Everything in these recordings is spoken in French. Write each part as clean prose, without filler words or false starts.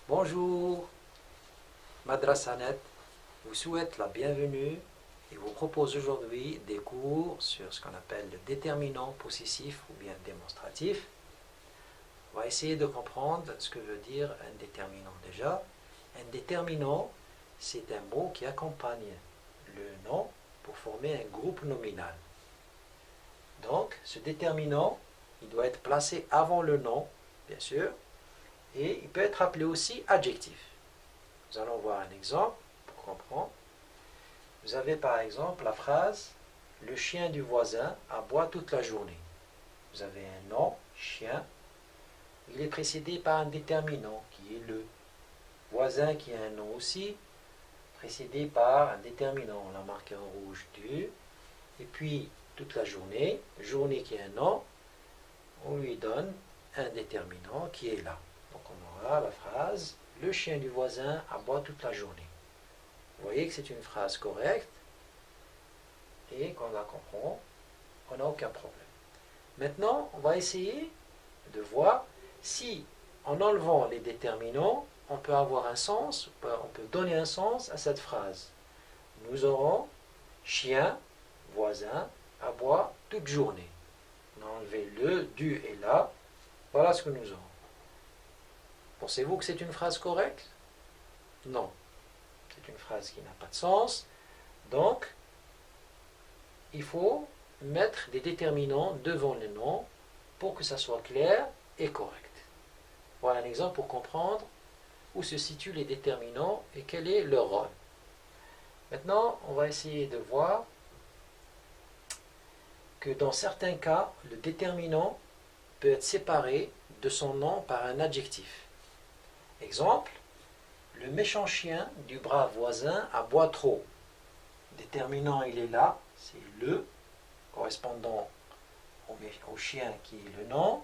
Bonjour, Madrasanet vous souhaite la bienvenue et vous propose aujourd'hui des cours sur ce qu'on appelle le déterminant possessif ou bien démonstratif. On va essayer de comprendre ce que veut dire un déterminant déjà. Un déterminant, c'est un mot qui accompagne le nom pour former un groupe nominal. Donc, ce déterminant, il doit être placé avant le nom, bien sûr, et il peut être appelé aussi adjectif. Nous allons voir un exemple pour comprendre. Vous avez par exemple la phrase « Le chien du voisin aboie toute la journée ». Vous avez un nom, chien. Il est précédé par un déterminant qui est le. Voisin qui a un nom aussi, précédé par un déterminant. On l'a marqué en rouge du. Et puis toute la journée, journée qui a un nom, on lui donne un déterminant qui est là. Donc on aura la phrase « Le chien du voisin aboie toute la journée ». Vous voyez que c'est une phrase correcte et qu'on la comprend, on n'a aucun problème. Maintenant, on va essayer de voir si, en enlevant les déterminants, on peut avoir un sens, on peut donner un sens à cette phrase. Nous aurons chien, voisin, aboie toute journée. On a enlevé le, du et la. Voilà ce que nous aurons. Pensez-vous que c'est une phrase correcte? Non. C'est une phrase qui n'a pas de sens. Donc, il faut mettre des déterminants devant le nom pour que ça soit clair et correct. Voilà un exemple pour comprendre où se situent les déterminants et quel est leur rôle. Maintenant, on va essayer de voir que dans certains cas, le déterminant peut être séparé de son nom par un adjectif. Exemple, le méchant chien du brave voisin aboie trop. Déterminant, il est là, c'est le, correspondant au chien qui est le nom.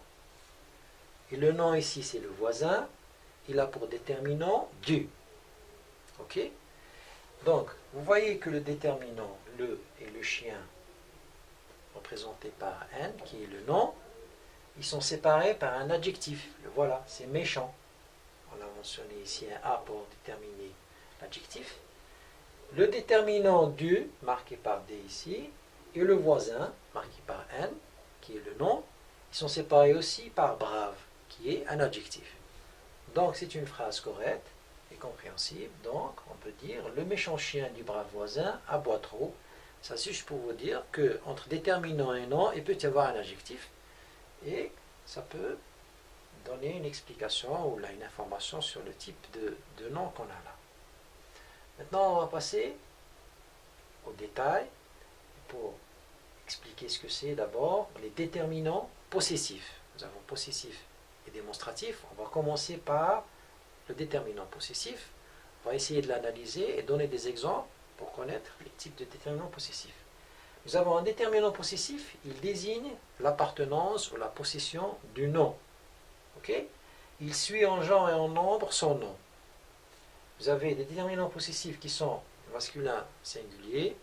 Et le nom ici, c'est le voisin. Il a pour déterminant du. Ok? Donc, vous voyez que le déterminant, le et le chien, représenté par N, qui est le nom, ils sont séparés par un adjectif. Le voilà, c'est méchant. On a mentionné ici un A pour déterminer l'adjectif. Le déterminant du, marqué par D ici, et le voisin, marqué par N, qui est le nom, ils sont séparés aussi par brave, qui est un adjectif. Donc c'est une phrase correcte et compréhensible. Donc on peut dire le méchant chien du brave voisin aboie trop. Ça c'est juste pour vous dire qu'entre déterminant et nom, il peut y avoir un adjectif et ça peut donner une explication ou là, une information sur le type de nom qu'on a là. Maintenant, on va passer au détail pour expliquer ce que c'est d'abord les déterminants possessifs. Nous avons possessif et démonstratif. On va commencer par le déterminant possessif. On va essayer de l'analyser et donner des exemples pour connaître les types de déterminants possessifs. Nous avons un déterminant possessif, il désigne l'appartenance ou la possession du nom. Okay? Il suit en genre et en nombre son nom. Vous avez des déterminants possessifs qui sont masculins singuliers,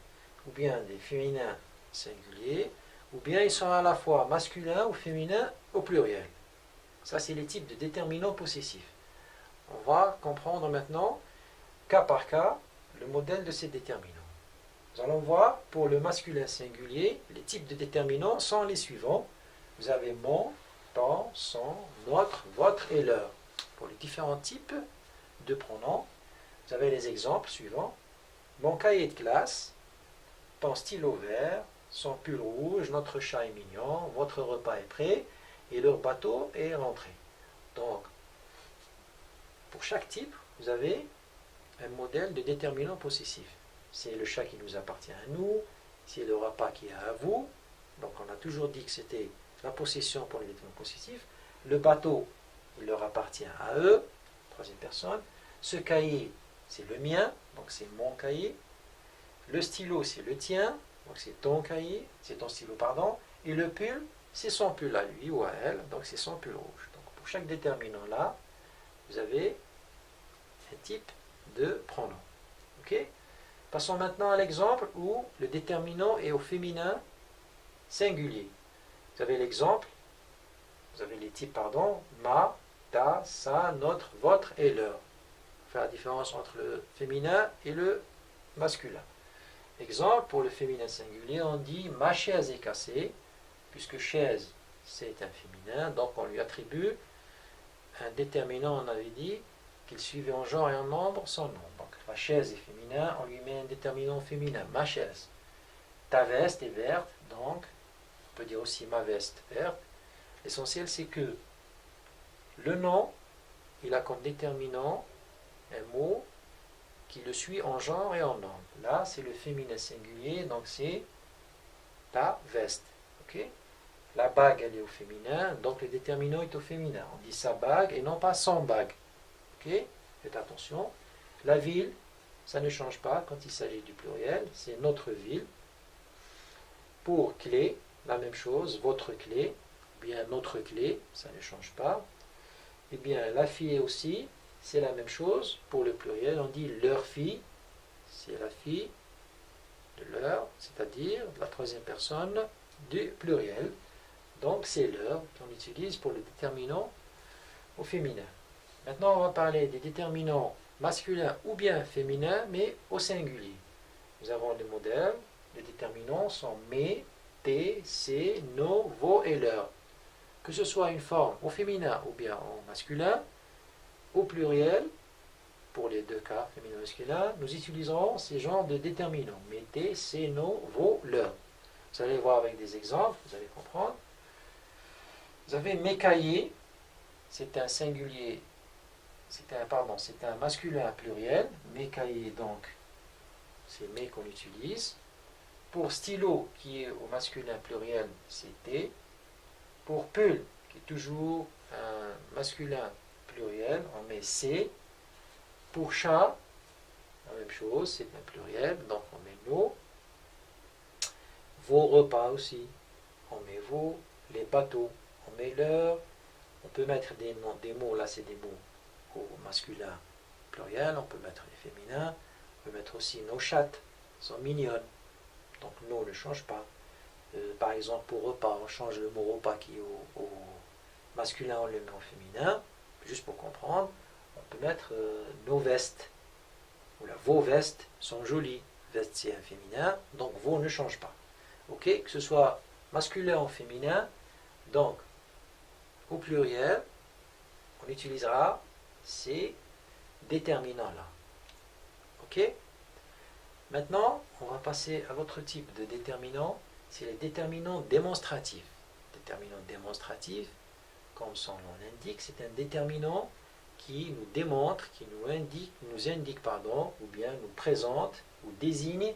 ou bien des féminins singuliers, ou bien ils sont à la fois masculins ou féminins au pluriel. Ça, c'est les types de déterminants possessifs. On va comprendre maintenant, cas par cas, le modèle de ces déterminants. Nous allons voir, pour le masculin singulier, les types de déterminants sont les suivants. Vous avez mon, ton, son, notre, votre et leur. Pour les différents types de pronoms, vous avez les exemples suivants. Mon cahier de classe, ton stylo vert, son pull rouge, notre chat est mignon, votre repas est prêt et leur bateau est rentré. Donc, pour chaque type, vous avez un modèle de déterminant possessif. C'est le chat qui nous appartient à nous, c'est le repas qui est à vous. Donc, on a toujours dit que c'était la possession pour les déterminants possessifs. Le bateau, il leur appartient à eux, troisième personne. Ce cahier, c'est le mien, donc c'est mon cahier. Le stylo, c'est le tien, donc c'est ton cahier, c'est ton stylo, pardon. Et le pull, c'est son pull à lui ou à elle, donc c'est son pull rouge. Donc pour chaque déterminant là, vous avez un type de pronom. Ok? Passons maintenant à l'exemple où le déterminant est au féminin singulier. Vous avez l'exemple, vous avez les types, pardon, ma, ta, sa, notre, votre et leur. faire la différence entre le féminin et le masculin. Exemple, pour le féminin singulier, on dit ma chaise est cassée, puisque chaise c'est un féminin, donc on lui attribue un déterminant, on avait dit, qu'il suivait en genre et en nombre son nom. Donc la chaise est féminin, on lui met un déterminant féminin, ma chaise. Ta veste est verte, donc on peut dire aussi ma veste verte. L'essentiel c'est que le nom, il a comme déterminant un mot qui le suit en genre et en nombre. Là, c'est le féminin singulier, donc c'est ta veste. Ok? La bague, elle est au féminin, donc le déterminant est au féminin. On dit sa bague et non pas son bague. Ok? Faites attention. La ville, ça ne change pas quand il s'agit du pluriel, c'est notre ville. Pour clé, la même chose, votre clé, ou bien notre clé, ça ne change pas. Eh bien, la fille aussi, c'est la même chose. Pour le pluriel, on dit leur fille, c'est la fille de leur, c'est-à-dire la troisième personne du pluriel. Donc, c'est leur qu'on utilise pour le déterminant au féminin. Maintenant, on va parler des déterminants masculins ou bien féminins, mais au singulier. Nous avons les modèles. Les déterminants sont mes, tes, ses, nos, vos et leurs. Que ce soit une forme au féminin ou bien au masculin, au pluriel, pour les deux cas, féminin et masculin, nous utiliserons ces genres de déterminants. Mes, tes, ses, nos, vos, leurs. Vous allez voir avec des exemples, vous allez comprendre. Vous avez mes cahiers, c'est un singulier, c'est un masculin pluriel. Mes cahiers, donc, c'est mes qu'on utilise. Pour stylo, qui est au masculin pluriel, c'est T. Pour pull, qui est toujours un masculin pluriel, on met C. Pour chat, la même chose, c'est un pluriel, donc on met nos. Vos repas aussi, on met vos. Les bateaux, on met leurs. On peut mettre des mots, là c'est des mots au masculin pluriel, on peut mettre les féminins. On peut mettre aussi nos chattes, elles sont mignonnes. Donc nos ne change pas. Par exemple, pour repas, on change le mot repas qui est au masculin, on le met au féminin. Juste pour comprendre, on peut mettre nos vestes. Ou là, vos vestes sont jolies. Veste, c'est un féminin, donc vos ne change pas. Ok, que ce soit masculin ou féminin, donc au pluriel, on utilisera ces déterminants-là. Ok? Maintenant, on va passer à l'autre type de déterminant, c'est les déterminants démonstratifs. Déterminant démonstratif, comme son nom l'indique, c'est un déterminant qui nous démontre, qui nous indique, ou bien nous présente ou désigne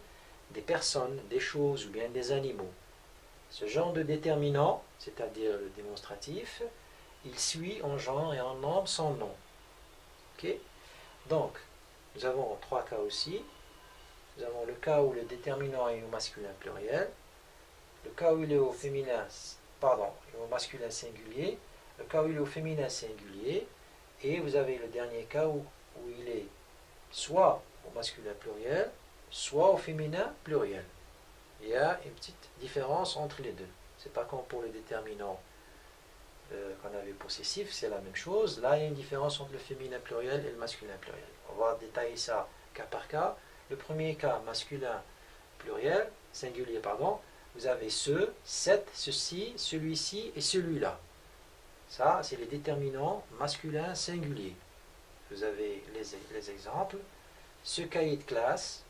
des personnes, des choses ou bien des animaux. Ce genre de déterminant, c'est-à-dire le démonstratif, il suit en genre et en nombre son nom. Ok? Donc, nous avons trois cas aussi. Nous avons le cas où le déterminant est au masculin pluriel, le cas où il est au féminin, au masculin singulier, le cas où il est au féminin singulier, et vous avez le dernier cas où il est soit au masculin pluriel, soit au féminin pluriel. Il y a une petite différence entre les deux. C'est pas comme pour le déterminant qu'on avait possessif, c'est la même chose. Là, il y a une différence entre le féminin pluriel et le masculin pluriel. On va détailler ça cas par cas. Le premier cas, masculin pluriel, singulier, pardon, vous avez ce, cette, ceci, celui-ci et celui-là. Ça, c'est les déterminants masculins singuliers. Vous avez les exemples. Ce cahier de classe,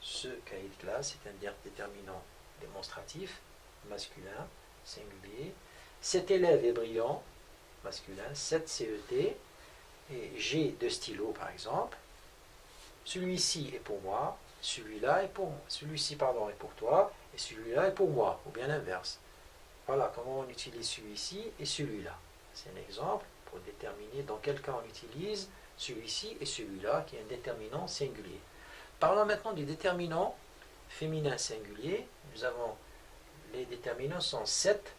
c'est un déterminant démonstratif, masculin, singulier. Cet élève est brillant, masculin, cette CET, et j'ai deux stylos par exemple. Celui-ci est pour moi, celui-là est pour moi. Celui-ci, est pour toi, et celui-là est pour moi, ou bien l'inverse. Voilà comment on utilise celui-ci et celui-là. C'est un exemple pour déterminer dans quel cas on utilise celui-ci et celui-là, qui est un déterminant singulier. Parlons maintenant du déterminant féminin singulier. Nous avons les déterminants sont 7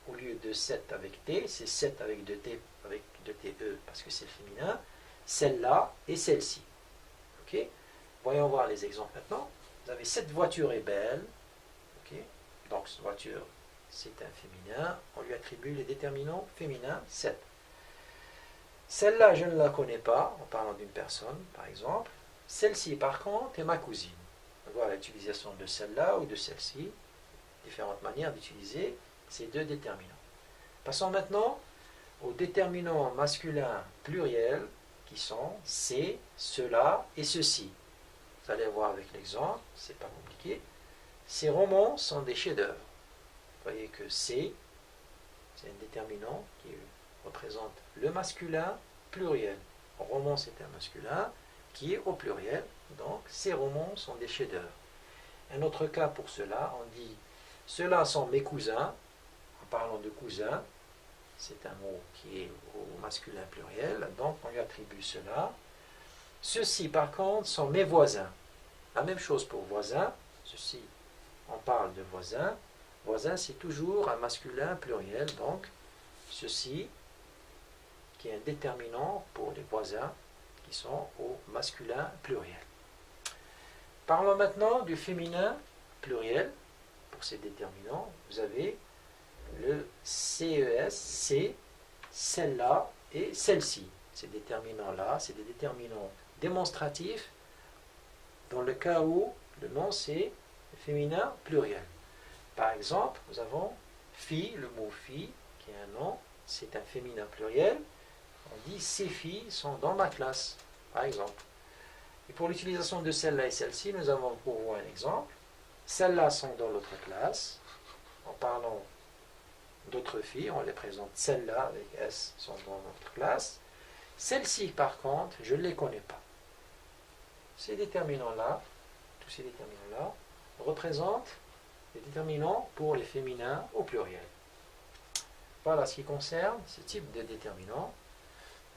au lieu de 7 avec T, c'est 7 avec 2T, avec 2TE parce que c'est le féminin, celle-là et celle-ci. Ok? Voyons voir les exemples maintenant. Vous avez cette voiture est belle. Ok? Donc cette voiture, c'est un féminin. On lui attribue les déterminants féminins 7. Celle-là, je ne la connais pas, en parlant d'une personne, par exemple. Celle-ci, par contre, est ma cousine. Voilà l'utilisation de celle-là ou de celle-ci. Différentes manières d'utiliser ces deux déterminants. Passons maintenant aux déterminants masculins pluriels qui sont c'est, cela et ceci. Vous allez voir avec l'exemple, c'est pas compliqué. Ces romans sont des chefs-d'œuvre. Vous voyez que c'est un déterminant qui représente le masculin pluriel. Roman, c'est un masculin qui est au pluriel. Donc, ces romans sont des chefs-d'œuvre. Un autre cas pour cela, on dit ceux-là sont mes cousins. En parlant de cousins, c'est un mot qui est au masculin pluriel, donc on lui attribue cela. Ceux-ci, par contre, sont mes voisins. La même chose pour voisins. Ceci, on parle de voisins. Voisin, c'est toujours un masculin pluriel, donc ceci, qui est un déterminant pour les voisins qui sont au masculin pluriel. Parlons maintenant du féminin pluriel. Pour ces déterminants, vous avez le CES, c'est, celle-là et celle-ci. Ces déterminants-là, c'est des déterminants démonstratifs dans le cas où le nom c'est féminin pluriel. Par exemple, nous avons fille, le mot fille, qui est un nom, c'est un féminin pluriel. On dit ces filles sont dans ma classe, par exemple. Et pour l'utilisation de celle-là et celle-ci, nous avons pour vous un exemple. Celles-là sont dans l'autre classe. En parlant d'autres filles, on les présente celles-là avec S sont dans notre classe. Celles-ci, par contre, je ne les connais pas. Ces déterminants-là, tous ces déterminants-là, représentent les déterminants pour les féminins au pluriel. Voilà ce qui concerne ce type de déterminants.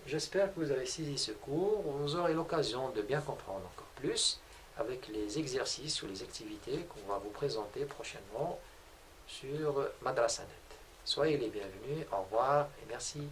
J'espère que vous avez saisi ce cours. Vous aurez l'occasion de bien comprendre encore plus avec les exercices ou les activités qu'on va vous présenter prochainement sur Madrasanet. Soyez les bienvenus, au revoir et merci.